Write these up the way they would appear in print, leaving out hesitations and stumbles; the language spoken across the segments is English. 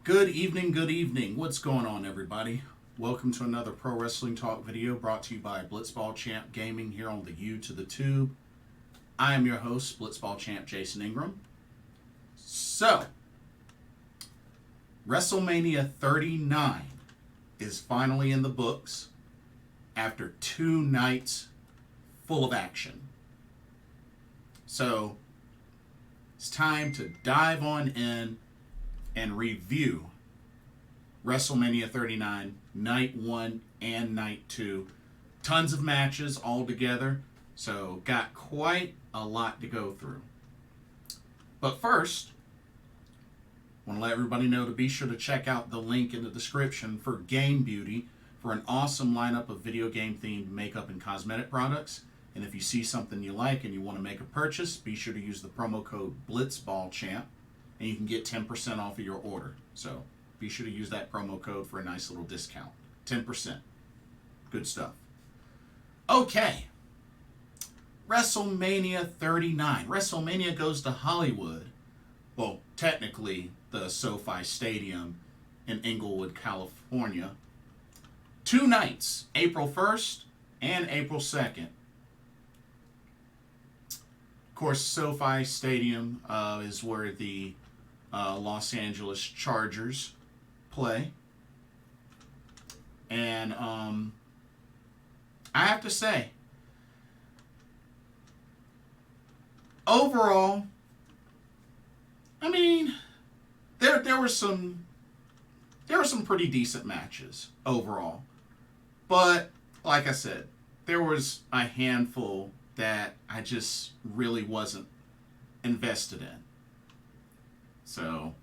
Good evening. What's going on, everybody? Welcome to another Pro Wrestling Talk video brought to you by Blitzball Champ Gaming here on the U to the Tube. I am your host, Blitzball Champ Jason Ingram. So, WrestleMania 39 is finally in the books after 2 nights full of action. So, it's time to dive on in and review WrestleMania 39, Night 1 and Night 2. Tons of matches all together, so got quite a lot to go through. But first, I want to let everybody know to be sure to check out the link in the description for Game Beauty for an awesome lineup of video game themed makeup and cosmetic products. And if you see something you like and you want to make a purchase, be sure to use the promo code BlitzballChamp and you can get 10% off of your order. So be sure to use that promo code for a nice little discount. 10%. Good stuff. Okay. WrestleMania 39. WrestleMania goes to Hollywood. Well, technically, the SoFi Stadium in Inglewood, California. 2 nights, April 1st and April 2nd. Of course, SoFi Stadium is where the Los Angeles Chargers play. And I have to say, overall, I mean, there were some pretty decent matches overall. But like I said, there was a handful that I just really wasn't invested in. So,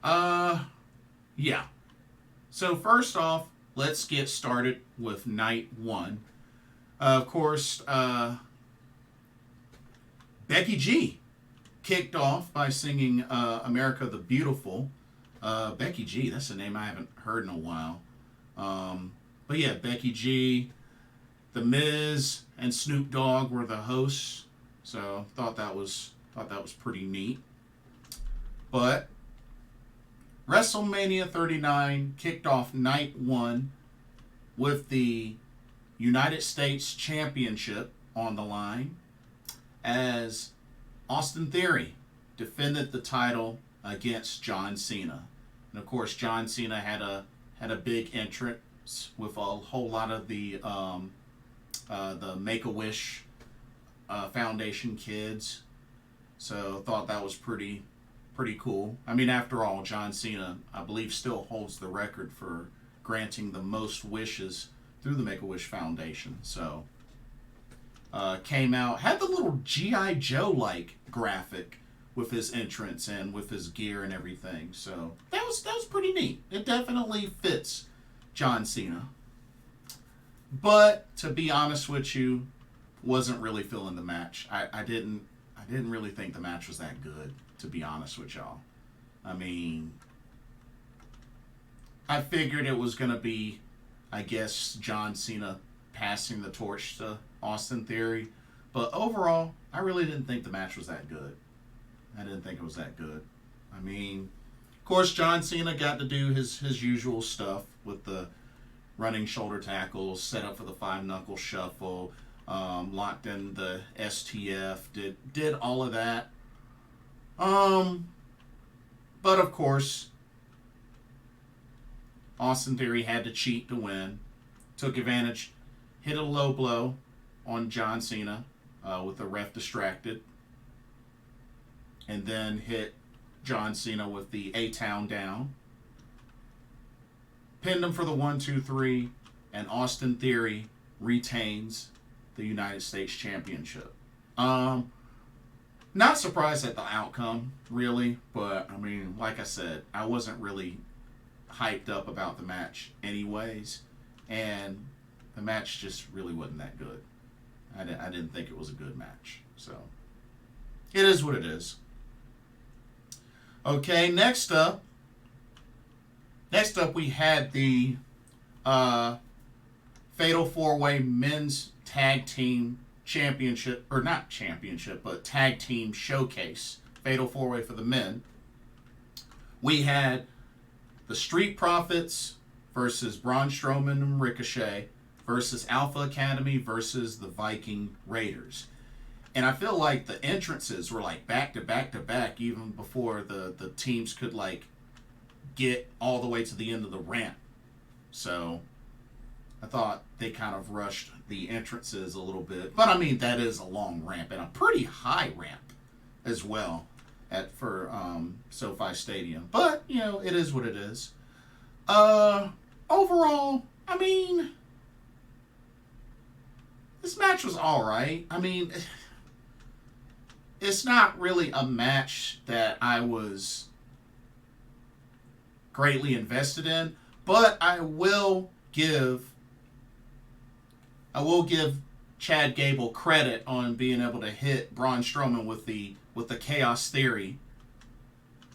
yeah. So first off, let's get started with Night 1. Of course, Becky G kicked off by singing America the Beautiful. Becky G, that's a name I haven't heard in a while. But yeah, Becky G, The Miz, and Snoop Dogg were the hosts. So thought that was pretty neat. But WrestleMania 39 kicked off Night 1 with the United States Championship on the line as Austin Theory defended the title against John Cena. And of course, John Cena had a big entrance with a whole lot of the Make-A-Wish Foundation kids. So thought that was pretty cool. I mean, after all, John Cena, I believe, still holds the record for granting the most wishes through the Make-A-Wish Foundation. So, came out, had the little G.I. Joe-like graphic with his entrance and with his gear and everything. So, that was pretty neat. It definitely fits John Cena. But, to be honest with you, wasn't really feeling the match. I didn't really think the match was that good, to be honest with y'all. I mean, I figured it was going to be, I guess, John Cena passing the torch to Austin Theory. But overall, I really didn't think the match was that good. I didn't think it was that good. I mean, of course, John Cena got to do his usual stuff with the running shoulder tackles, set up for the 5-knuckle shuffle, locked in the STF, did all of that. But of course, Austin Theory had to cheat to win. Took advantage, hit a low blow on John Cena with the ref distracted. And then hit John Cena with the A-Town down. Pinned him for the 1-2-3. And Austin Theory retains the United States Championship. Not surprised at the outcome, really. But, I mean, like I said, I wasn't really hyped up about the match anyways. And the match just really wasn't that good. I didn't think it was a good match. So, it is what it is. Okay, next up we had the Fatal 4-Way Men's Tag Team Championship, or not championship, but Tag Team Showcase Fatal 4-Way for the men. We had the Street Profits versus Braun Strowman and Ricochet versus Alpha Academy versus the Viking Raiders. And I feel like the entrances were like back to back to back even before the teams could like get all the way to the end of the ramp. So I thought they kind of rushed the entrances a little bit. But I mean, that is a long ramp and a pretty high ramp as well for SoFi Stadium. But, you know, it is what it is. Overall, I mean, this match was all right. I mean, it's not really a match that I was greatly invested in, but I will give Chad Gable credit on being able to hit Braun Strowman with the Chaos Theory,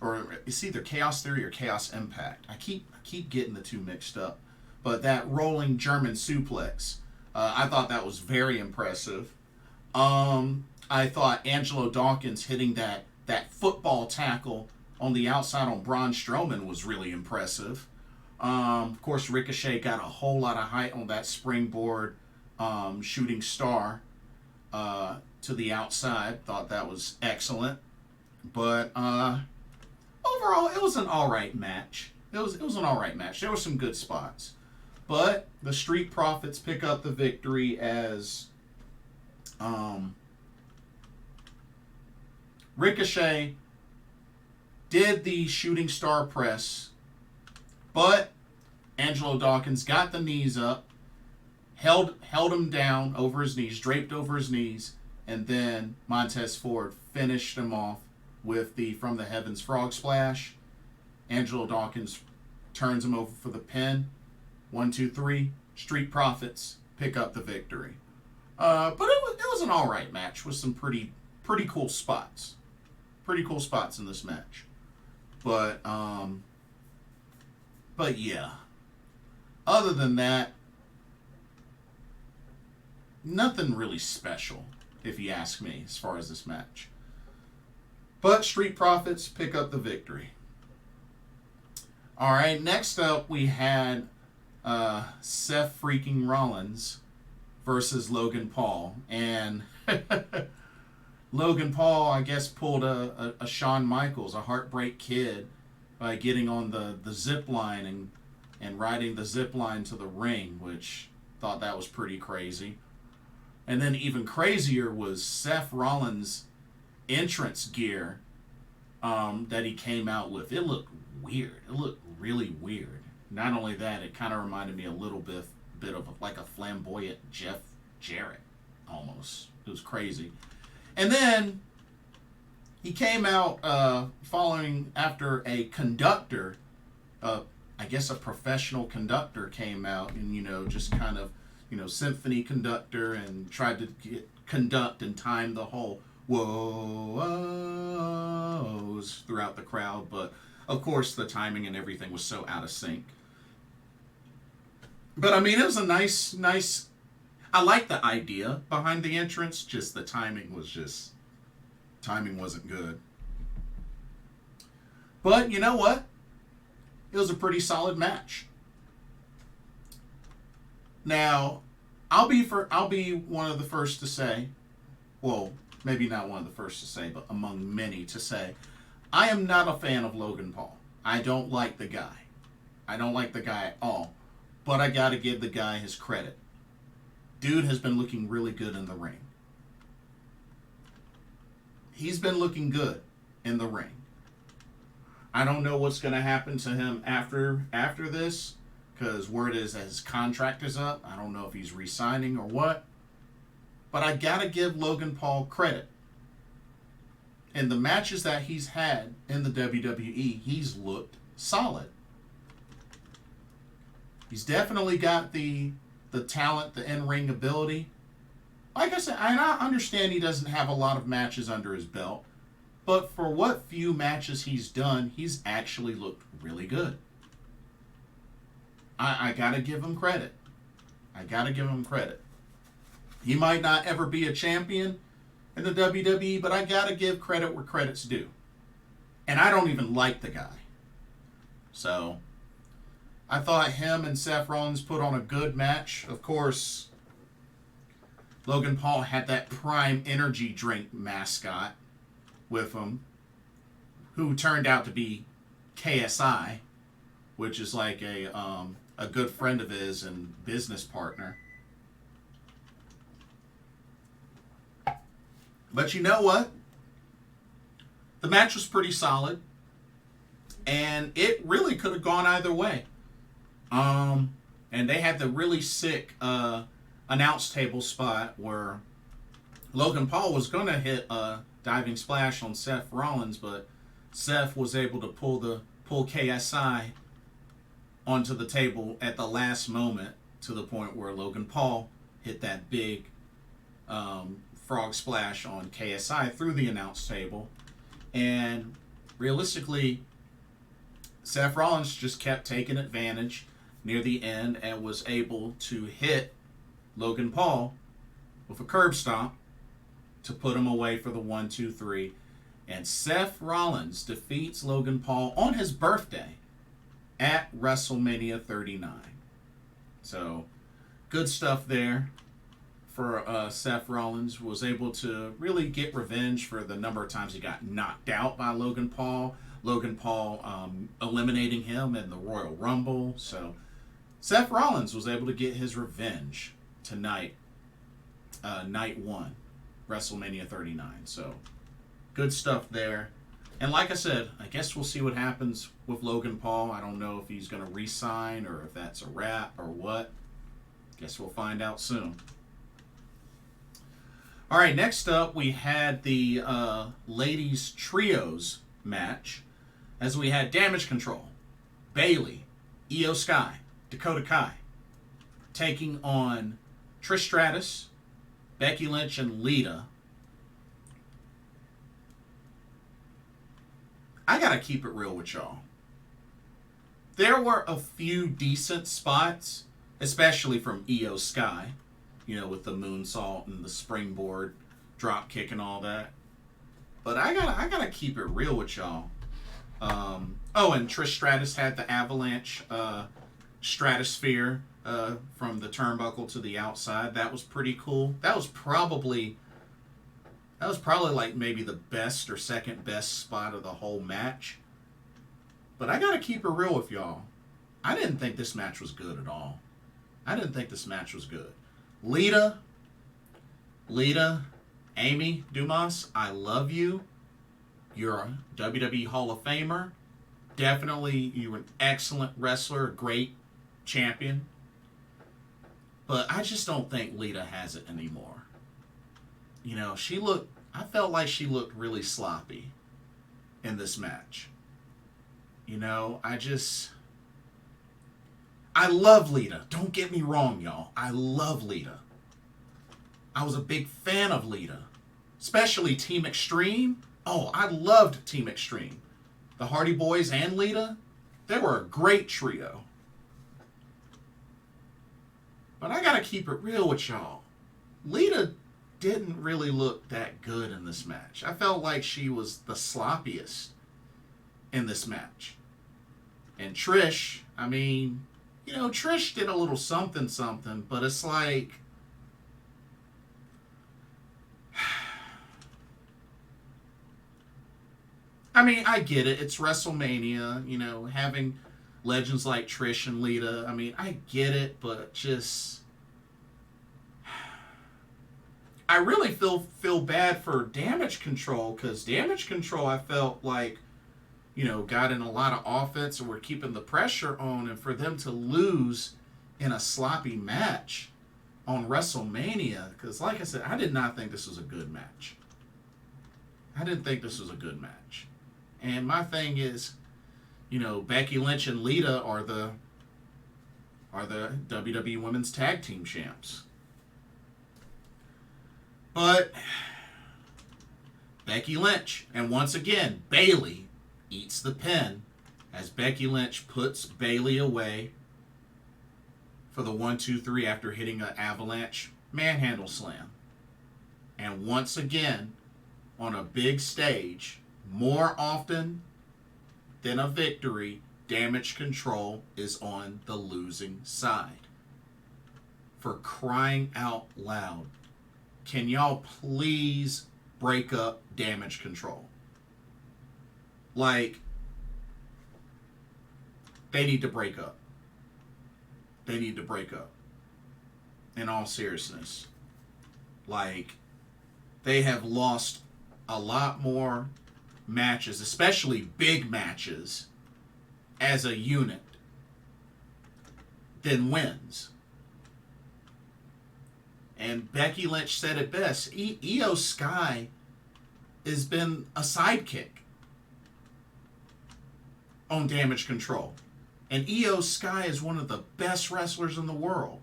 or it's either Chaos Theory or Chaos Impact. I keep getting the two mixed up, but that rolling German suplex, I thought that was very impressive. I thought Angelo Dawkins hitting that football tackle on the outside on Braun Strowman was really impressive. Of course, Ricochet got a whole lot of height on that springboard shooting star to the outside. Thought that was excellent. But overall, it was an all right match. It was an all right match. There were some good spots. But the Street Profits pick up the victory as Ricochet did the shooting star press, but Angelo Dawkins got the knees up, held him down over his knees, draped over his knees, and then Montez Ford finished him off with the From the Heavens Frog Splash. Angelo Dawkins turns him over for the pin. 1, 2, 3. Street Profits pick up the victory. But it was an all right match with some pretty cool spots. Pretty cool spots in this match. But yeah. Other than that, nothing really special, if you ask me, as far as this match. But Street Profits pick up the victory. All right, next up we had Seth freaking Rollins versus Logan Paul. And Logan Paul, I guess, pulled a Shawn Michaels, a Heartbreak Kid, by getting on the zip line and riding the zip line to the ring, which thought that was pretty crazy. And then even crazier was Seth Rollins' entrance gear that he came out with. It looked weird. It looked really weird. Not only that, it kind of reminded me a little bit of like a flamboyant Jeff Jarrett, almost. It was crazy. And then he came out following after a conductor, I guess a professional conductor came out and, just kind of, symphony conductor and tried to conduct and time the whole whoa-ohs throughout the crowd. But, of course, the timing and everything was so out of sync. But, I mean, it was a nice... I like the idea behind the entrance, just the timing wasn't good. But you know what? It was a pretty solid match. Now, I'll be one of the first to say, well, maybe not one of the first to say, but among many to say, I am not a fan of Logan Paul. I don't like the guy. I don't like the guy at all. But I gotta give the guy his credit. Dude has been looking really good in the ring. He's been looking good in the ring. I don't know what's going to happen to him after this, because word is that his contract is up. I don't know if he's re-signing or what. But I got to give Logan Paul credit. In the matches that he's had in the WWE, he's looked solid. He's definitely got the talent, the in-ring ability. Like I said, I understand he doesn't have a lot of matches under his belt, but for what few matches he's done, he's actually looked really good. I gotta give him credit. He might not ever be a champion, in the WWE, but I gotta give credit where credit's due. And I don't even like the guy. So, I thought him and Seth Rollins put on a good match. Of course, Logan Paul had that Prime Energy drink mascot with him, who turned out to be KSI, which is like a good friend of his and business partner. But you know what? The match was pretty solid, and it really could have gone either way. And they had the really sick announce table spot where Logan Paul was going to hit a diving splash on Seth Rollins, but Seth was able to pull KSI onto the table at the last moment, to the point where Logan Paul hit that big frog splash on KSI through the announce table. And realistically, Seth Rollins just kept taking advantage near the end and was able to hit Logan Paul with a curb stomp to put him away for the 1-2-3. And Seth Rollins defeats Logan Paul on his birthday at WrestleMania 39. So, good stuff there for Seth Rollins. Was able to really get revenge for the number of times he got knocked out by Logan Paul. Logan Paul eliminating him in the Royal Rumble. So, Seth Rollins was able to get his revenge tonight, night one, WrestleMania 39. So, good stuff there. And like I said, I guess we'll see what happens with Logan Paul. I don't know if he's going to re-sign or if that's a wrap or what. Guess we'll find out soon. All right, next up we had the ladies trios match, as we had Damage Control, Bayley, Io Sky, Dakota Kai, taking on Trish Stratus, Becky Lynch, and Lita. I gotta keep it real with y'all. There were a few decent spots, especially from Io Sky, you know, with the moonsault and the springboard drop kick and all that. But I gotta keep it real with y'all. And Trish Stratus had the avalanche stratosphere from the turnbuckle to the outside. That was pretty cool. That was probably like maybe the best or second best spot of the whole match. But I gotta keep it real with y'all. I didn't think this match was good at all. I didn't think this match was good. Lita, Amy Dumas, I love you. You're a WWE Hall of Famer. Definitely, you're an excellent wrestler, a great champion. But I just don't think Lita has it anymore. You know, I felt like she looked really sloppy in this match. You know, I love Lita. Don't get me wrong, y'all. I love Lita. I was a big fan of Lita. Especially Team Extreme. Oh, I loved Team Extreme. The Hardy Boys and Lita, they were a great trio. But I gotta keep it real with y'all. Lita didn't really look that good in this match. I felt like she was the sloppiest in this match. And Trish, I mean, you know, Trish did a little something, but it's like, I mean, I get it. It's WrestleMania, you know, having legends like Trish and Lita. I mean, I get it, but just, I really feel bad for Damage Control, because Damage Control, I felt like, you know, got in a lot of offense and were keeping the pressure on, and for them to lose in a sloppy match on WrestleMania, because like I said, I did not think this was a good match. I didn't think this was a good match. And my thing is, you know, Becky Lynch and Lita are the WWE Women's Tag Team champs. But Becky Lynch, and once again, Bayley eats the pin as Becky Lynch puts Bayley away for the 1-2-3 after hitting an avalanche manhandle slam. And once again, on a big stage, more often than a victory, Damage Control is on the losing side. For crying out loud, can y'all please break up Damage Control? Like, they need to break up. They need to break up. In all seriousness. Like, they have lost a lot more matches, especially big matches, as a unit than wins. And Becky Lynch said it best. Io Sky has been a sidekick on Damage Control. And Io Sky is one of the best wrestlers in the world.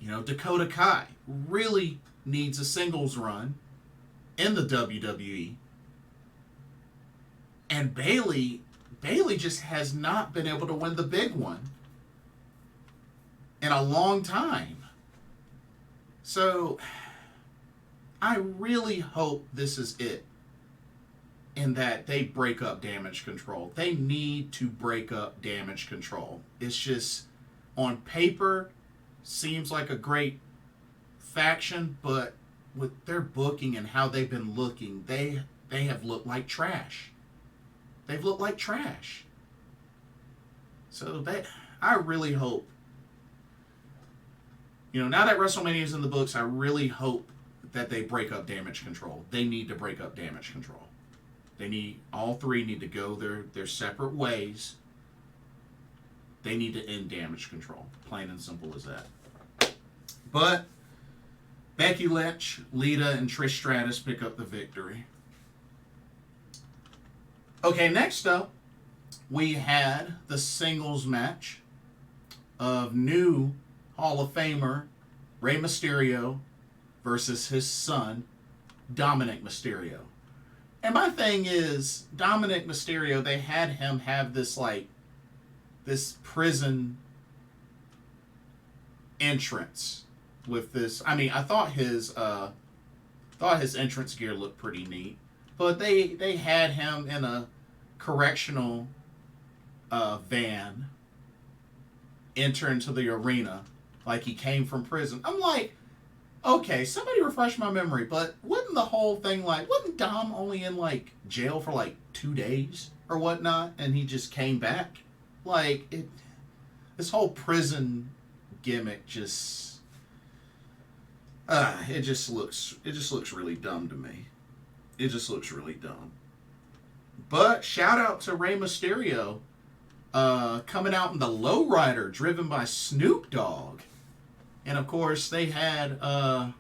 You know, Dakota Kai really needs a singles run in the WWE. And Bayley just has not been able to win the big one in a long time. So I really hope this is it, in that they break up Damage Control. They need to break up Damage Control. It's just, on paper, seems like a great faction, but with their booking and how they've been looking, they have looked like trash. They've looked like trash. So I really hope, you know, now that WrestleMania is in the books, I really hope that they break up Damage Control. They need to break up Damage Control. All three need to go their separate ways. They need to end Damage Control. Plain and simple as that. But Becky Lynch, Lita, and Trish Stratus pick up the victory. Okay, next up, we had the singles match of new Hall of Famer Rey Mysterio versus his son, Dominik Mysterio. And my thing is, Dominik Mysterio, they had him have this prison entrance with this. I mean, I thought his entrance gear looked pretty neat, but they had him in a correctional van enter into the arena like he came from prison. I'm like, okay, somebody refresh my memory, but wasn't the whole thing wasn't Dom only in jail for 2 days or whatnot, and he just came back? This whole prison gimmick just it just looks really dumb to me. It just looks really dumb. But shout out to Rey Mysterio coming out in the lowrider driven by Snoop Dogg. And of course they had a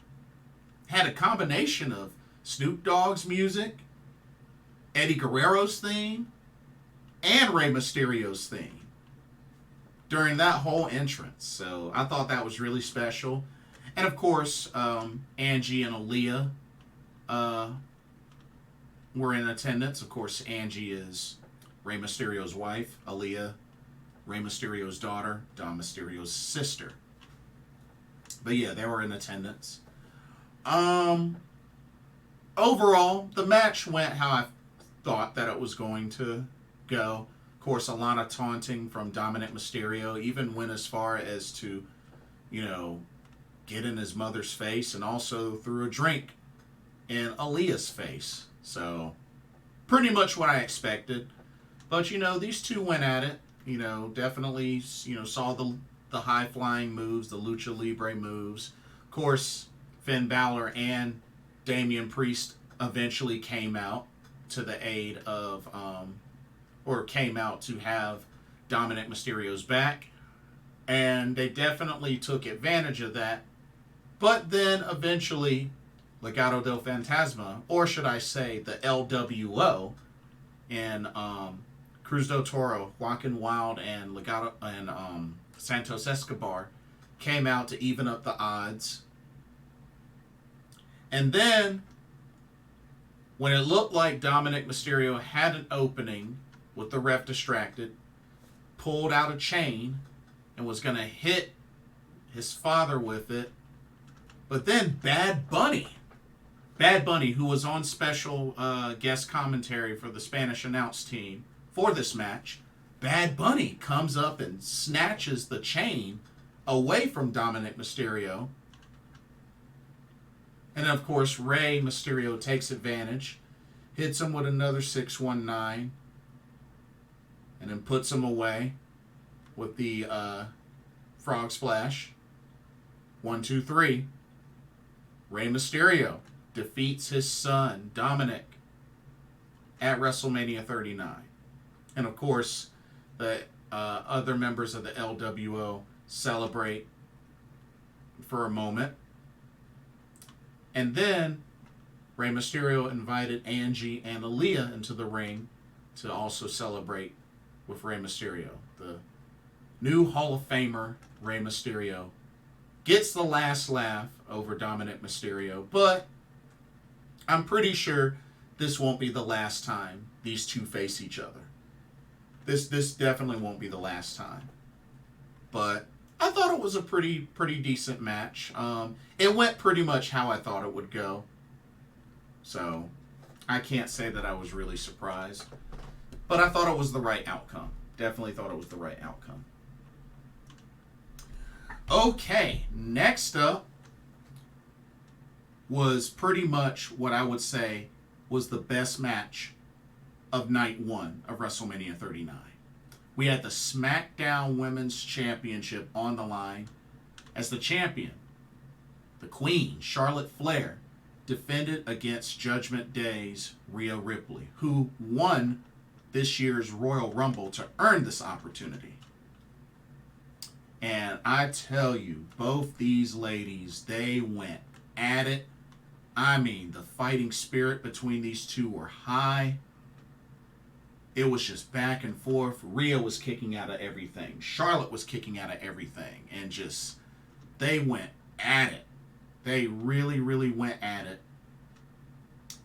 combination of Snoop Dogg's music, Eddie Guerrero's theme, and Rey Mysterio's theme during that whole entrance. So I thought that was really special. And of course, Angie and Aaliyah were in attendance. Of course, Angie is Rey Mysterio's wife, Aaliyah, Rey Mysterio's daughter, Dom Mysterio's sister. But yeah, they were in attendance. Overall, the match went how I thought that it was going to go. Of course, a lot of taunting from Dominik Mysterio, even went as far as to, get in his mother's face, and also threw a drink in Aaliyah's face. So, pretty much what I expected. But, these two went at it. Definitely, saw the high-flying moves, the Lucha Libre moves. Of course, Finn Balor and Damian Priest eventually came out to the aid of, came out to have Dominik Mysterio's back. And they definitely took advantage of that. But then, eventually, Legado del Fantasma, or should I say, the LWO, and Cruz del Toro, Joaquin Wilde, and Legado and Santos Escobar came out to even up the odds. And then, when it looked like Dominik Mysterio had an opening with the ref distracted, pulled out a chain and was going to hit his father with it, But then Bad Bunny, who was on special guest commentary for the Spanish announce team for this match, Bad Bunny comes up and snatches the chain away from Dominik Mysterio. And of course, Rey Mysterio takes advantage, hits him with another 619, and then puts him away with the frog splash. 1, 2, 3. Rey Mysterio defeats his son, Dominik, at WrestleMania 39. And of course, the other members of the LWO celebrate for a moment. And then Rey Mysterio invited Angie and Aaliyah into the ring to also celebrate with Rey Mysterio. The new Hall of Famer, Rey Mysterio, gets the last laugh over Dominik Mysterio, but I'm pretty sure this won't be the last time these two face each other. This definitely won't be the last time. But I thought it was a pretty decent match. It went pretty much how I thought it would go. So I can't say that I was really surprised. But I thought it was the right outcome. Definitely thought it was the right outcome. Okay, next up was pretty much what I would say was the best match of night one of WrestleMania 39. We had the Smackdown Women's Championship on the line as the champion, the Queen, Charlotte Flair, defended against Judgment Day's Rhea Ripley, who won this year's Royal Rumble to earn this opportunity. And I tell you, both these ladies, they went at it. I mean, the fighting spirit between these two were high. It was just back and forth. Rhea was kicking out of everything. Charlotte was kicking out of everything. And just, they went at it. They really, really went at it.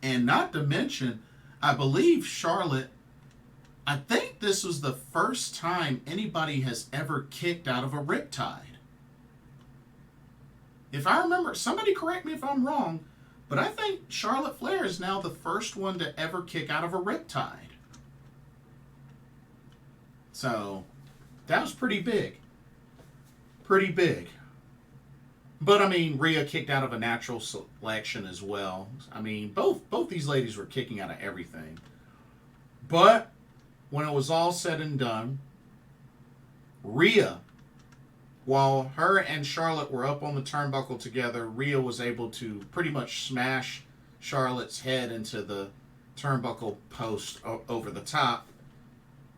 And not to mention, I believe Charlotte, I think this was the first time anybody has ever kicked out of a riptide. If I remember, somebody correct me if I'm wrong, but I think Charlotte Flair is now the first one to ever kick out of a riptide. So, that was pretty big. Pretty big. But, I mean, Rhea kicked out of a natural selection as well. I mean, both these ladies were kicking out of everything. But when it was all said and done, Rhea, while her and Charlotte were up on the turnbuckle together, Rhea was able to pretty much smash Charlotte's head into the turnbuckle post over the top.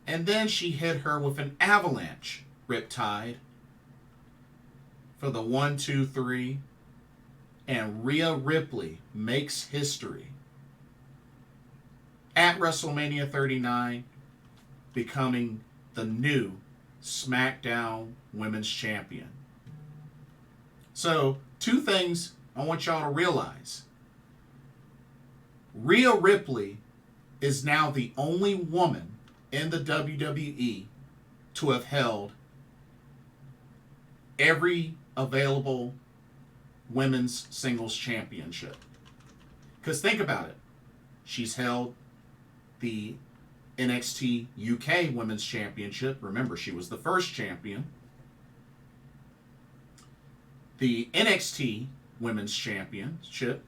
And then she hit her with an avalanche riptide for the 1, 2, 3. And Rhea Ripley makes history at WrestleMania 39, becoming the new SmackDown Women's Champion. So, two things I want y'all to realize. Rhea Ripley is now the only woman in the WWE to have held every available women's singles championship. Because think about it. She's held the NXT UK Women's Championship. Remember, she was the first champion. The NXT Women's Championship.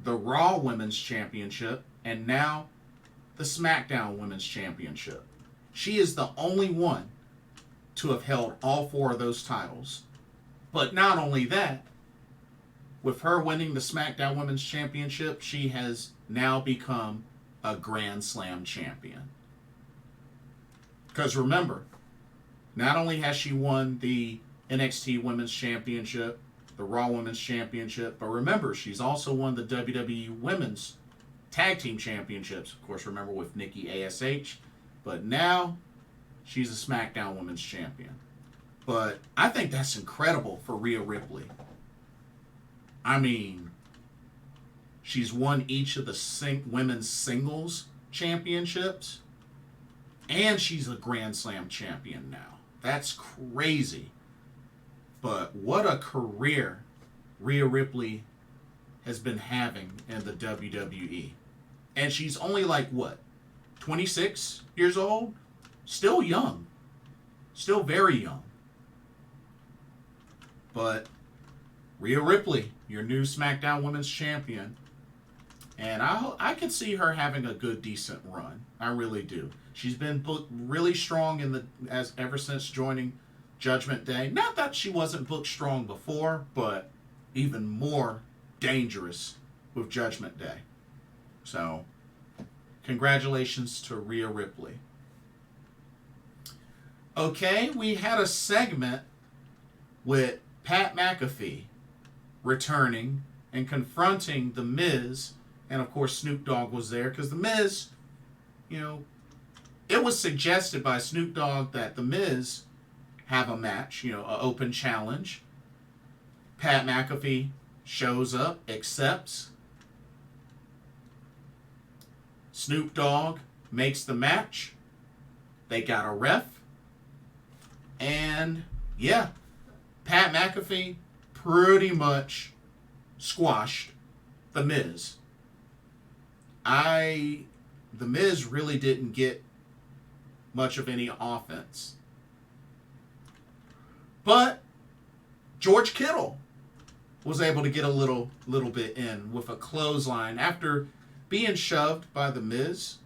The Raw Women's Championship. And now the SmackDown Women's Championship. She is the only one to have held all 4 of those titles. But not only that, with her winning the SmackDown Women's Championship, she has now become a Grand Slam champion. Because remember, not only has she won the NXT Women's Championship, the Raw Women's Championship, but remember, she's also won the WWE Women's Tag Team Championships. Of course, remember with Nikki ASH. But now, she's a SmackDown Women's Champion. But I think that's incredible for Rhea Ripley. I mean, she's won each of the women's singles championships. And she's a Grand Slam champion now. That's crazy. But what a career Rhea Ripley has been having in the WWE. And she's only like, what, 26 years old? Still young. Still very young. But Rhea Ripley, your new SmackDown Women's Champion. And I could see her having a good, decent run. I really do. She's been booked really strong ever since joining Judgment Day. Not that she wasn't booked strong before, but even more dangerous with Judgment Day. So, congratulations to Rhea Ripley. Okay, we had a segment with Pat McAfee returning and confronting The Miz. And, of course, Snoop Dogg was there because The Miz, it was suggested by Snoop Dogg that The Miz have a match, an open challenge. Pat McAfee shows up, accepts. Snoop Dogg makes the match. They got a ref. And, yeah, Pat McAfee pretty much squashed The Miz. The Miz really didn't get much of any offense. But George Kittle was able to get a little bit in with a clothesline after being shoved by The Miz.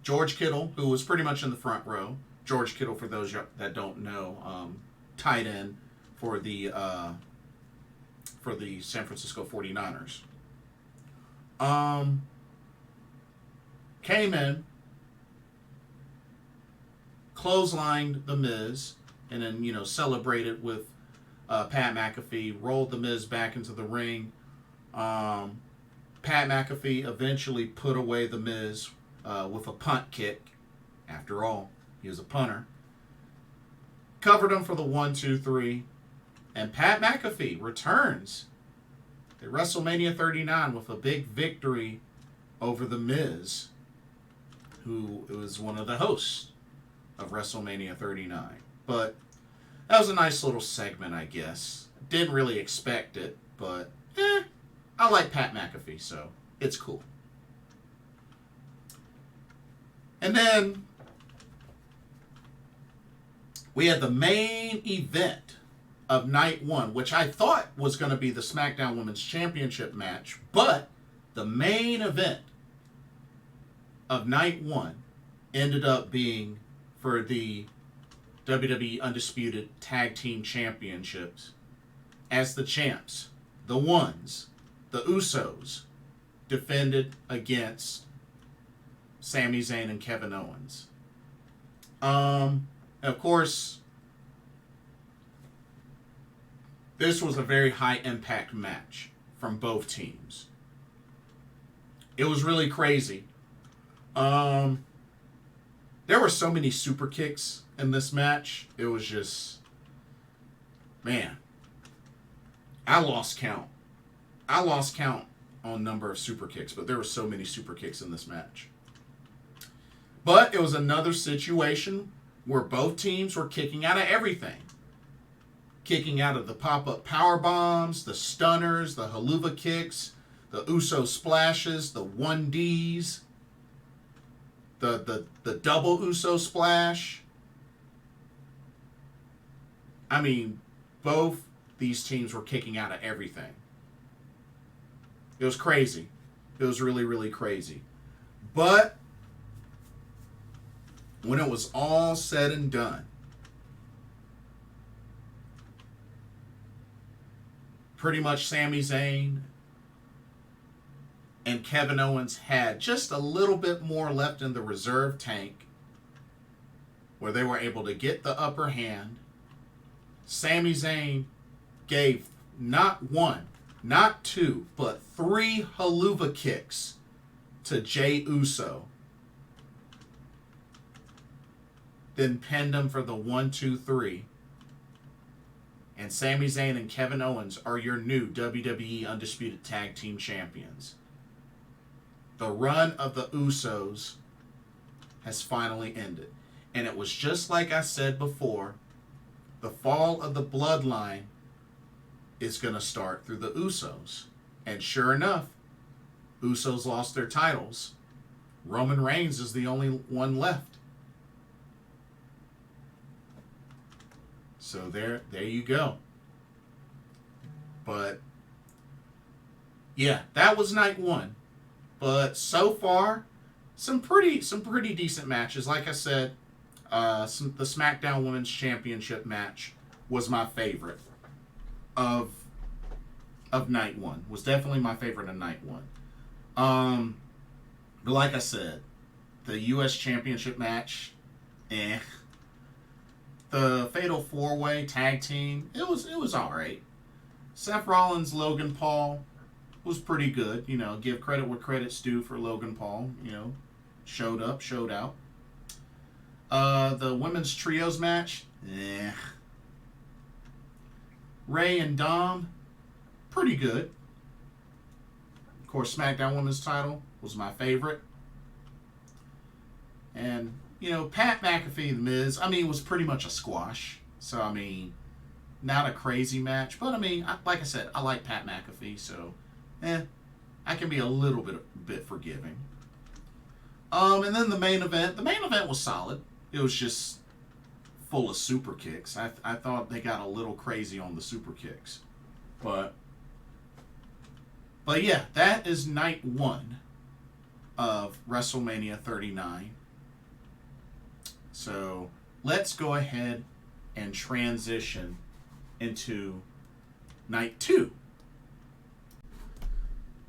George Kittle, who was pretty much in the front row. George Kittle, for those that don't know, tight end for the San Francisco 49ers. Came in, clotheslined The Miz, and then, celebrated with Pat McAfee, rolled The Miz back into the ring. Pat McAfee eventually put away The Miz with a punt kick. After all, he was a punter. Covered him for the 1-2-3. And Pat McAfee returns at WrestleMania 39 with a big victory over The Miz, who was one of the hosts of WrestleMania 39. But that was a nice little segment, I guess. Didn't really expect it, but I like Pat McAfee, so it's cool. And then we had the main event of night one, which I thought was going to be the SmackDown Women's Championship match, but the main event of night one ended up being for the WWE Undisputed Tag Team Championships, as the champs, the Ones, the Usos, defended against Sami Zayn and Kevin Owens. Of course, this was a very high impact match from both teams. It was really crazy. There were so many super kicks in this match. It was just, man, I lost count. I lost count on number of super kicks, but there were so many super kicks in this match. But it was another situation where both teams were kicking out of everything. Kicking out of the pop-up power bombs, the stunners, the haluva kicks, the Uso splashes, the 1Ds, the double Uso splash. I mean, both these teams were kicking out of everything. It was crazy. It was really, really crazy. But when it was all said and done, pretty much Sami Zayn and Kevin Owens had just a little bit more left in the reserve tank where they were able to get the upper hand. Sami Zayn gave not one, not two, but 3 haluva kicks to Jey Uso. Then pinned him for the 1-2-3. And Sami Zayn and Kevin Owens are your new WWE Undisputed Tag Team Champions. The run of the Usos has finally ended. And it was just like I said before, the fall of the bloodline is going to start through the Usos. And sure enough, Usos lost their titles. Roman Reigns is the only one left. So there you go. But yeah, that was night one. But so far, some pretty decent matches. Like I said, the SmackDown Women's Championship match was my favorite of night one. Was definitely my favorite of night one. But like I said, the U.S. Championship match, The Fatal 4-Way Tag Team, it was all right. Seth Rollins, Logan Paul was pretty good. You know, give credit where credit's due for Logan Paul. You know, showed up, showed out. The women's trios match, Ray and Dom, pretty good. Of course, SmackDown Women's title was my favorite. And, you know, Pat McAfee, The Miz, I mean, it was pretty much a squash. So, I mean, not a crazy match. But, I mean, like I said, I like Pat McAfee. So, I can be a little bit forgiving. And then the main event. The main event was solid. It was just full of super kicks. I thought they got a little crazy on the super kicks. But yeah, that is night one of WrestleMania 39. So let's go ahead and transition into night two.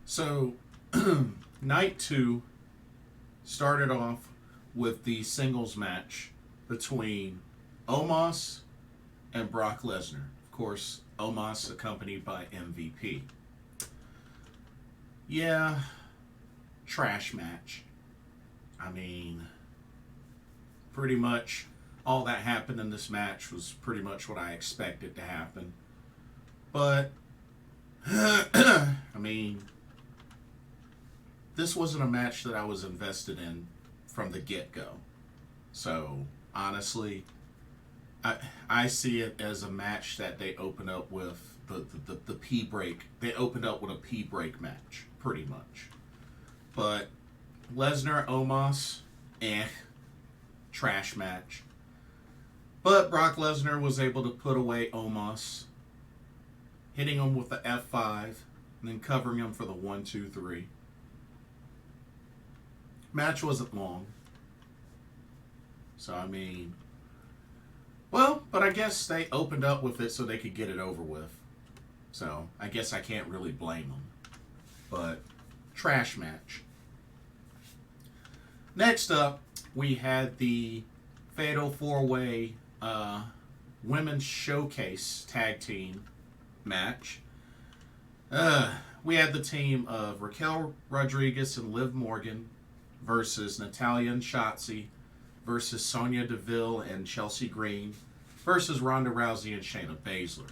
So night two started off with the singles match between Omos and Brock Lesnar. Of course, Omos accompanied by MVP. Yeah, trash match. I mean, pretty much all that happened in this match was pretty much what I expected to happen. But, I mean, this wasn't a match that I was invested in from the get-go. So, honestly, I see it as a match that they opened up with the pee break. They opened up with a pee break match, pretty much. But Lesnar, Omos, trash match. But Brock Lesnar was able to put away Omos, hitting him with the F5, and then covering him for the 1-2-3. Match wasn't long. So, I mean, well, but I guess they opened up with it so they could get it over with. So, I guess I can't really blame them. But, trash match. Next up, we had the Fatal 4-Way Women's Showcase Tag Team match. We had the team of Raquel Rodriguez and Liv Morgan versus Natalya and Shotzi versus Sonya Deville and Chelsea Green versus Ronda Rousey and Shayna Baszler.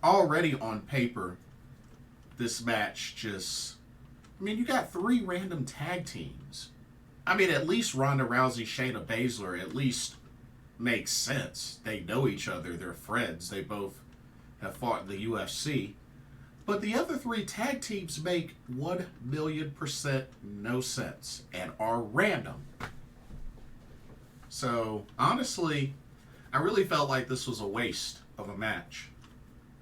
Already on paper, this match just... I mean, you got 3 random tag teams. I mean, at least Ronda Rousey, Shayna Baszler at least makes sense. They know each other. They're friends. They both have fought in the UFC. But the other 3 tag teams make 1,000,000% no sense and are random. So, honestly, I really felt like this was a waste of a match.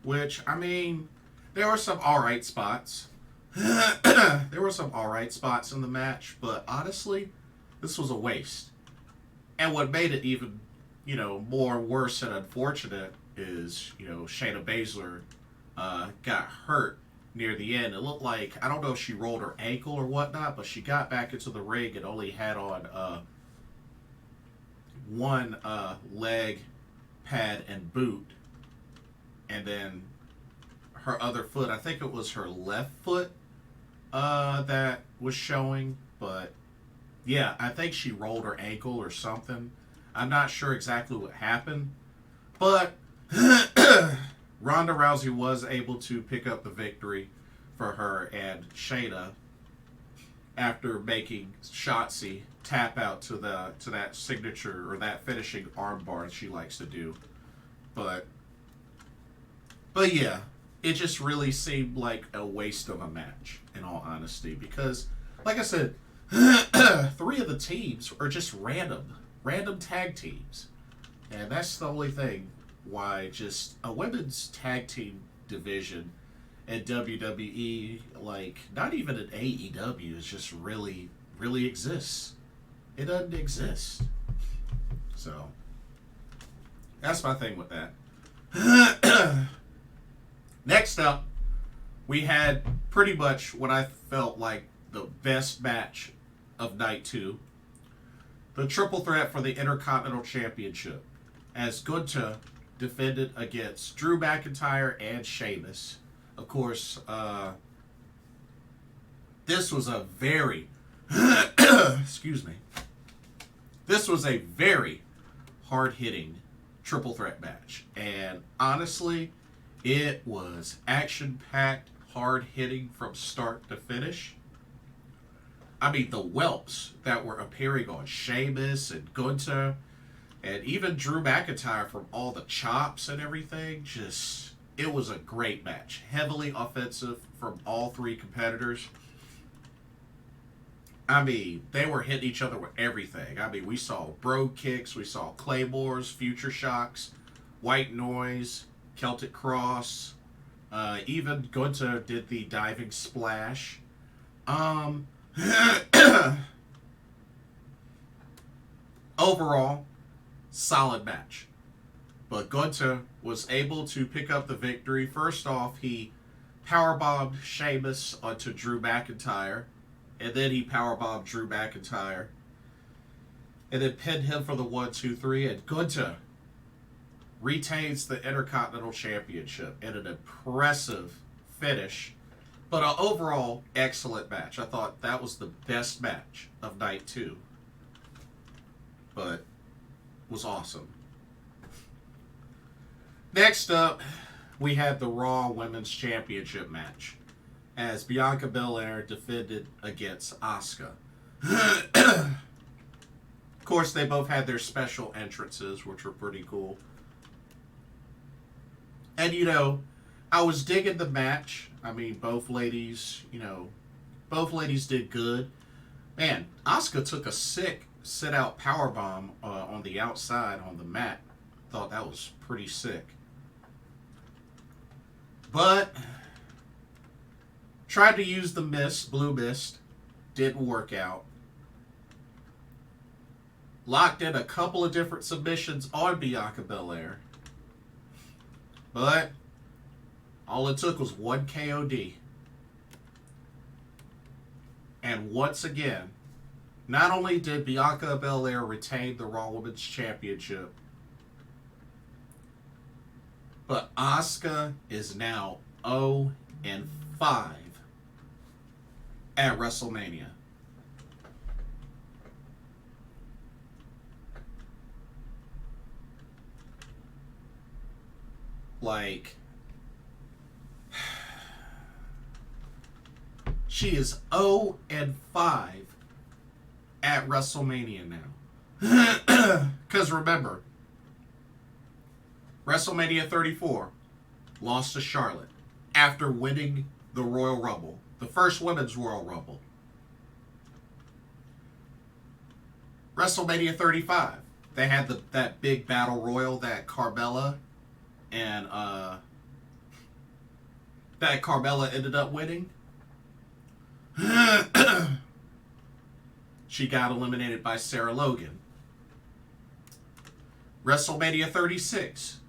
Which, I mean, there were some alright spots. There were some alright spots in the match, but honestly, this was a waste. And what made it even, you know, more worse and unfortunate is, you know, Shayna Baszler got hurt near the end. It looked like, I don't know if she rolled her ankle or whatnot, but she got back into the ring and only had on one leg pad and boot. And then her other foot, I think it was her left foot that was showing. But yeah, I think she rolled her ankle or something. I'm not sure exactly what happened. But Ronda Rousey was able to pick up the victory for her and Shayna after making Shotzi tap out to that signature or that finishing armbar she likes to do. But But yeah, it just really seemed like a waste of a match, in all honesty, because, like I said, 3 of the teams are just random tag teams. And that's the only thing why just a women's tag team division at WWE, like, not even at AEW, is just really exists. It doesn't exist. So, that's my thing with that. Next up, we had pretty much what I felt like the best match of night 2. The triple threat for the Intercontinental Championship, as Gunther defended against Drew McIntyre and Sheamus. Of course, this was a very, excuse me, this was a very hard-hitting triple threat match. And honestly, it was action-packed, hard-hitting from start to finish. I mean, the whelps that were appearing on Sheamus and Gunther, and even Drew McIntyre from all the chops and everything, just, it was a great match. Heavily offensive from all 3 competitors. I mean, they were hitting each other with everything. I mean, we saw brogue kicks, we saw claymores, future shocks, white noise, Celtic cross. Even Gunther did the diving splash. Overall, solid match. But Gunther was able to pick up the victory. First off, he powerbombed Sheamus onto Drew McIntyre. And then he powerbombed Drew McIntyre. And then pinned him for the 1-2-3. And Gunther retains the Intercontinental Championship in an impressive finish. But an overall excellent match. I thought that was the best match of night 2. But was awesome. Next up, we had the Raw Women's Championship match, as Bianca Belair defended against Asuka. Of course, they both had their special entrances, which were pretty cool. And, you know, I was digging the match. I mean, both ladies did good. Man, Asuka took a sick sit-out powerbomb on the outside on the mat. Thought that was pretty sick. But tried to use the mist, blue mist. Didn't work out. Locked in a couple of different submissions on Bianca Belair. But all it took was one KOD. And once again, not only did Bianca Belair retain the Raw Women's Championship, but Asuka is now 0-5 at WrestleMania. Like, she is 0-5 at WrestleMania now. Because remember, WrestleMania 34 lost to Charlotte after winning the Royal Rumble, the first Women's Royal Rumble. WrestleMania 35, they had that big battle royal that Carmella ended up winning. She got eliminated by Sarah Logan. WrestleMania 36,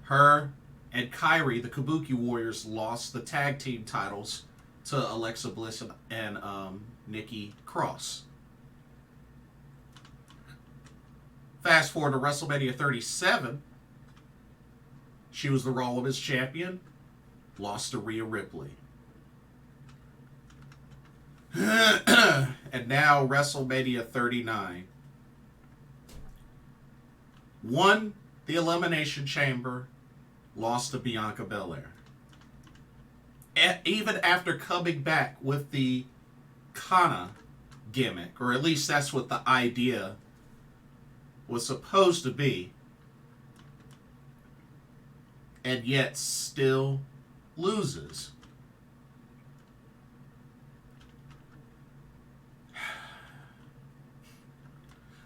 her and Kairi, the Kabuki Warriors, lost the tag team titles to Alexa Bliss and Nikki Cross. Fast forward to WrestleMania 37, she was the Raw Women's Champion, lost to Rhea Ripley. And now WrestleMania 39, won the Elimination Chamber, lost to Bianca Belair. Even after coming back with the Kana gimmick, or at least that's what the idea was supposed to be. and yet still loses.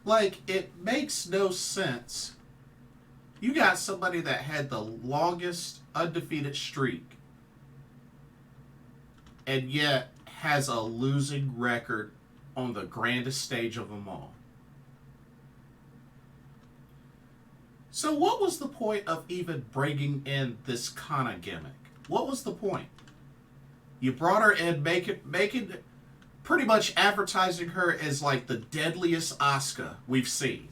Like, it makes no sense. You got somebody that had the longest undefeated streak and yet has a losing record on the grandest stage of them all. So what was the point of even bringing in this kind of gimmick? What was the point? You brought her in, making pretty much advertising her as like the deadliest Asuka we've seen.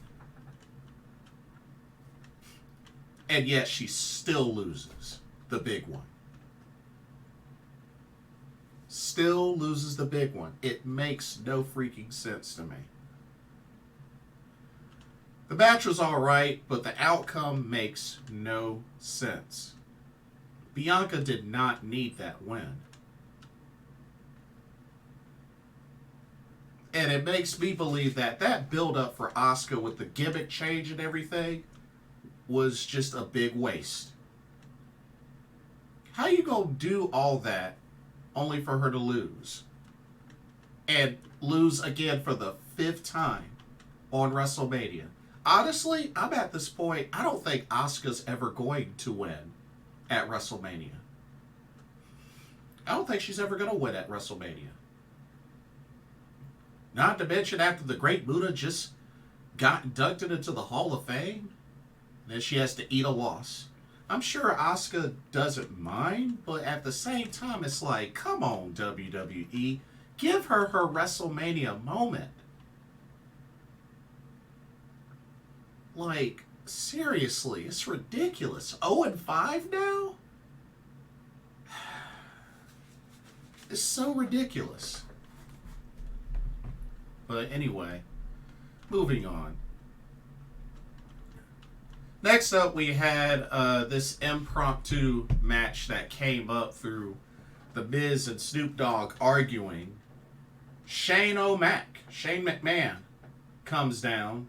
And yet she still loses the big one. Still loses the big one. It makes no freaking sense to me. The match was alright, but the outcome makes no sense. Bianca did not need that win. And it makes me believe that that build-up for Asuka with the gimmick change and everything was just a big waste. How you gonna do all that only for her to lose? And lose again for the 5th time on WrestleMania. Honestly, I'm at this point, I don't think Asuka's ever going to win at WrestleMania. I don't think she's ever going to win at WrestleMania. Not to mention after the Great Muta just got inducted into the Hall of Fame, then she has to eat a loss. I'm sure Asuka doesn't mind, but at the same time, it's like, come on, WWE. Give her her WrestleMania moment. Like, seriously, it's ridiculous. 0-5 now? It's so ridiculous. But anyway, moving on. Next up, we had this impromptu match that came up through The Miz and Snoop Dogg arguing. Shane McMahon comes down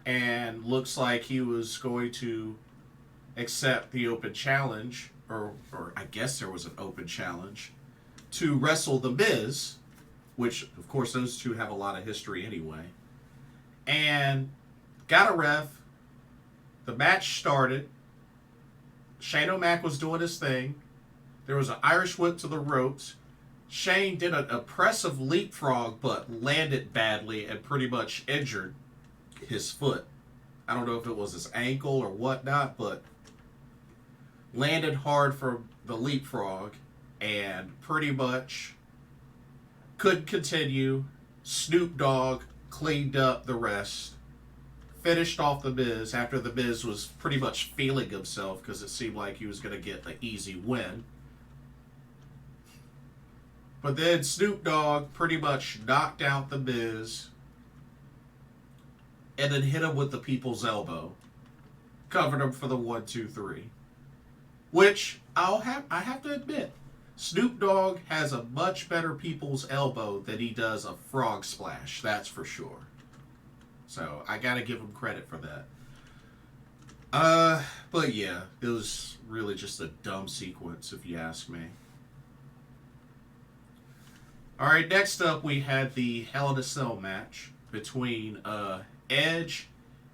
and looks like he was going to accept the open challenge, or I guess there was an open challenge, to wrestle The Miz, which, of course, those two have a lot of history anyway, and got a ref. The match started. Shane O'Mac was doing his thing. There was an Irish whip to the ropes. Shane did an impressive leapfrog, but landed badly and pretty much injured his foot. I don't know if it was his ankle or whatnot, but landed hard from the leapfrog and pretty much couldn't continue. Snoop Dogg cleaned up the rest, finished off The Miz after The Miz was pretty much feeling himself because it seemed like he was going to get an easy win. But then Snoop Dogg pretty much knocked out The Miz and then hit him with the people's elbow. Covered him for the 1-2-3. Which I have to admit, Snoop Dogg has a much better people's elbow than he does a frog splash, that's for sure. So I gotta give him credit for that. But yeah, it was really just a dumb sequence if you ask me. Alright, next up we had the Hell in a Cell match between Edge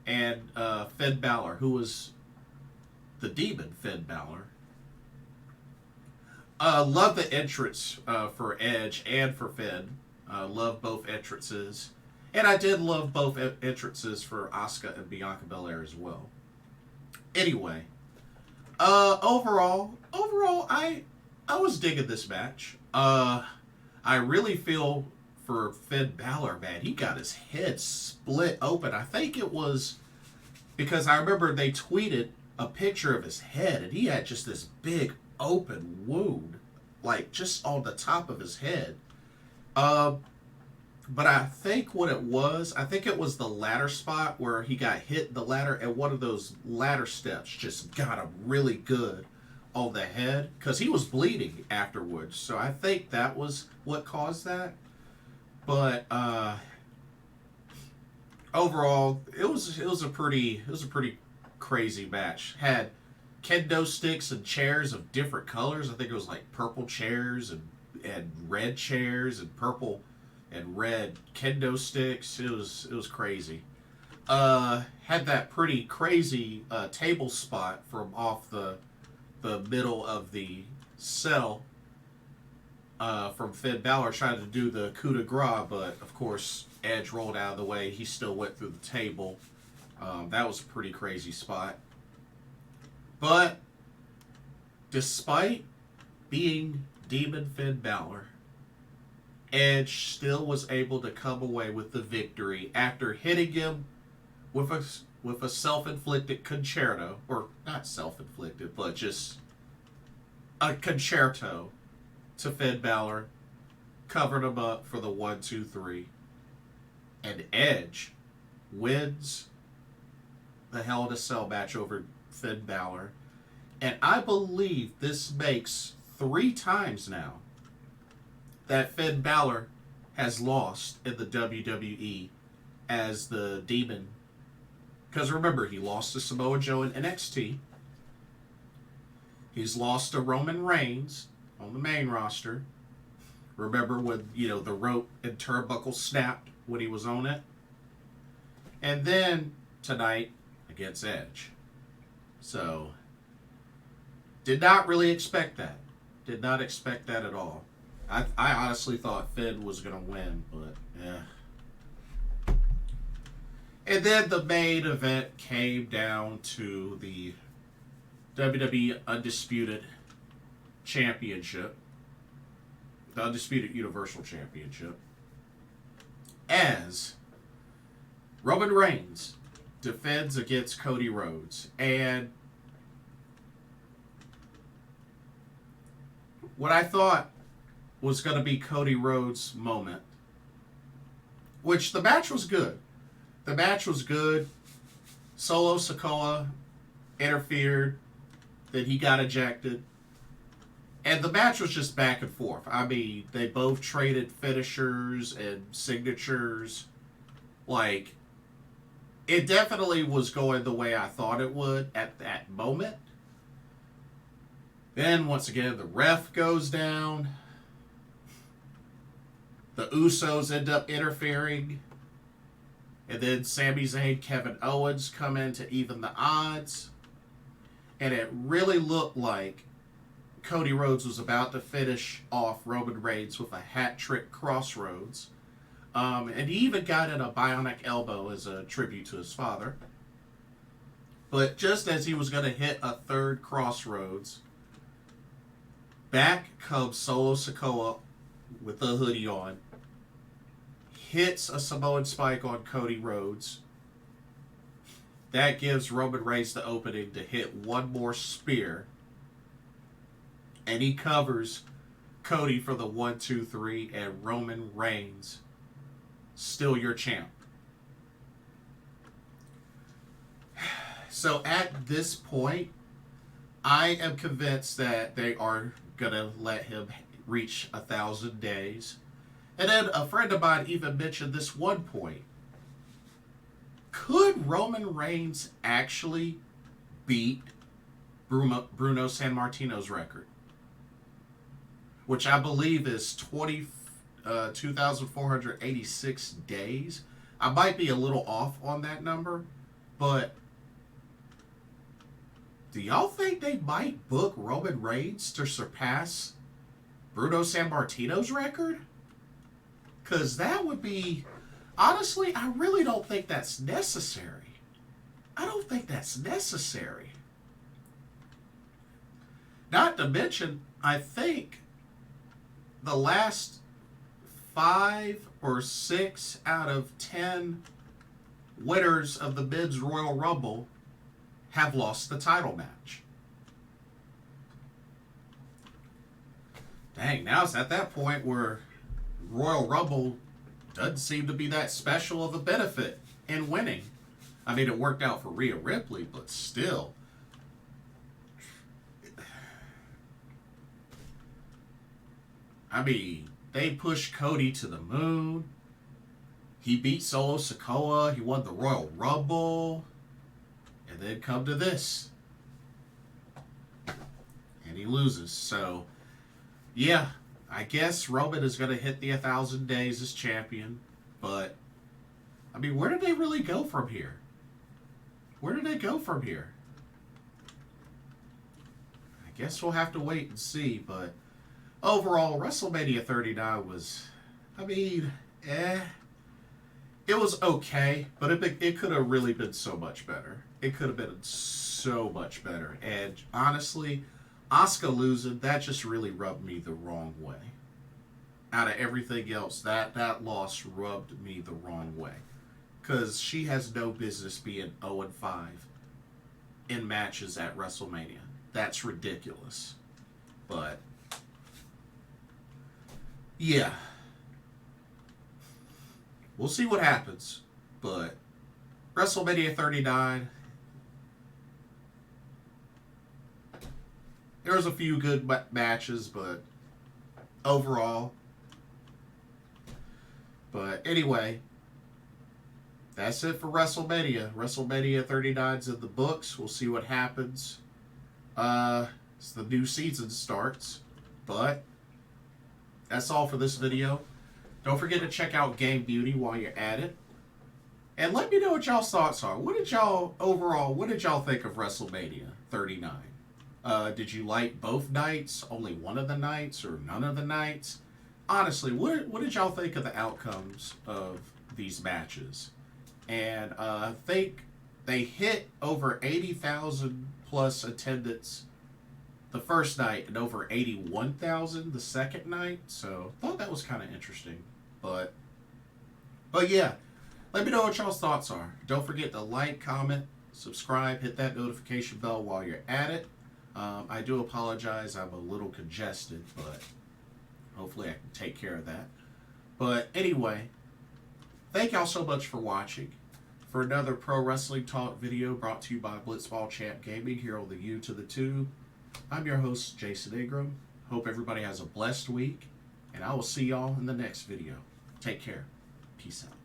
and Finn Balor, who was the demon Finn Balor. Love the entrance for Edge and for Finn. Love both entrances. And I did love both entrances for Asuka and Bianca Belair as well. Anyway, overall, I was digging this match. I really feel for Finn Balor, man. He got his head split open. I think it was because I remember they tweeted a picture of his head, and he had just this big open wound, like just on the top of his head. But I think what it was, the ladder spot where he got hit in the ladder, and one of those ladder steps just got him really good on the head, because he was bleeding afterwards. So I think that was what caused that. But overall, it was a pretty crazy match. Had kendo sticks and chairs of different colors. I think it was like purple chairs and red chairs and purple and red kendo sticks. It was crazy. Had that pretty crazy table spot from off the middle of the cell from Finn Balor trying to do the coup de grace, but of course Edge rolled out of the way. He still went through the table. That was a pretty crazy spot. But despite being Demon Finn Balor, Edge still was able to come away with the victory after hitting him with a self-inflicted concerto, or not self-inflicted, but just a concerto to Finn Balor, covered him up for the 1, 2, 3, and Edge wins the Hell in a Cell match over Finn Balor, and I believe this makes 3 times now that Finn Balor has lost in the WWE as the Demon. Because remember, he lost to Samoa Joe in NXT. He's lost to Roman Reigns on the main roster. Remember when, the rope and turnbuckle snapped when he was on it? And then tonight against Edge. So, did not really expect that. Did not expect that at all. I honestly thought Finn was going to win, but yeah. And then the main event came down to the WWE Undisputed Championship. The Undisputed Universal Championship. As Roman Reigns defends against Cody Rhodes. And what I thought was going to be Cody Rhodes' moment, which the match was good. The match was good. Solo Sikoa interfered. Then he got ejected. And the match was just back and forth. I mean, they both traded finishers and signatures. Like, it definitely was going the way I thought it would at that moment. Then, once again, the ref goes down. The Usos end up interfering. And then Sami Zayn, Kevin Owens come in to even the odds. And it really looked like Cody Rhodes was about to finish off Roman Reigns with a hat-trick crossroads. And he even got in a bionic elbow as a tribute to his father. But just as he was going to hit a third crossroads, back comes Solo Sikoa with a hoodie on, hits a Samoan spike on Cody Rhodes. That gives Roman Reigns the opening to hit one more spear. And he covers Cody for the 1, 2, 3, and Roman Reigns, still your champ. So at this point, I am convinced that they are going to let him reach 1,000 days. And then a friend of mine even mentioned this one point. Could Roman Reigns actually beat Bruno Sammartino's record? Which I believe is 2,486 days. I might be a little off on that number, but do y'all think they might book Roman Reigns to surpass Bruno Sammartino's record? Because that would be... Honestly, I really don't think that's necessary. I don't think that's necessary. Not to mention, I think the last 5 or 6 out of 10 winners of the Men's Royal Rumble have lost the title match. Dang, now it's at that point where Royal Rumble doesn't seem to be that special of a benefit in winning. I mean, it worked out for Rhea Ripley, but still. I mean, they pushed Cody to the moon. He beat Solo Sikoa. He won the Royal Rumble. And then come to this. and he loses. So, yeah, I guess Roman is going to hit the 1,000 days as champion. But, I mean, where do they really go from here? Where do they go from here? I guess we'll have to wait and see. But overall, WrestleMania 39 was, I mean, it was okay, but it could have really been so much better. It could have been so much better. And honestly, Asuka losing, that just really rubbed me the wrong way. Out of everything else, that loss rubbed me the wrong way. Because she has no business being 0-5 in matches at WrestleMania. That's ridiculous. But, yeah. We'll see what happens. But, WrestleMania 39, there was a few good matches, but overall. But anyway, that's it for WrestleMania. WrestleMania 39's in the books. We'll see what happens. As the new season starts. But that's all for this video. Don't forget to check out Game Beauty while you're at it. And let me know what y'all's thoughts are. What did y'all think of WrestleMania 39? Did you like both nights, only one of the nights, or none of the nights? Honestly, what did y'all think of the outcomes of these matches? And I think they hit over 80,000 plus attendance the first night and over 81,000 the second night. So I thought that was kind of interesting. But yeah, let me know what y'all's thoughts are. Don't forget to like, comment, subscribe, hit that notification bell while you're at it. I do apologize, I'm a little congested, but hopefully I can take care of that. But anyway, thank y'all so much for watching. For another Pro Wrestling Talk video brought to you by Blitzball Champ Gaming here on the U to the Tube, I'm your host, Jason Ingram. Hope everybody has a blessed week, and I will see y'all in the next video. Take care. Peace out.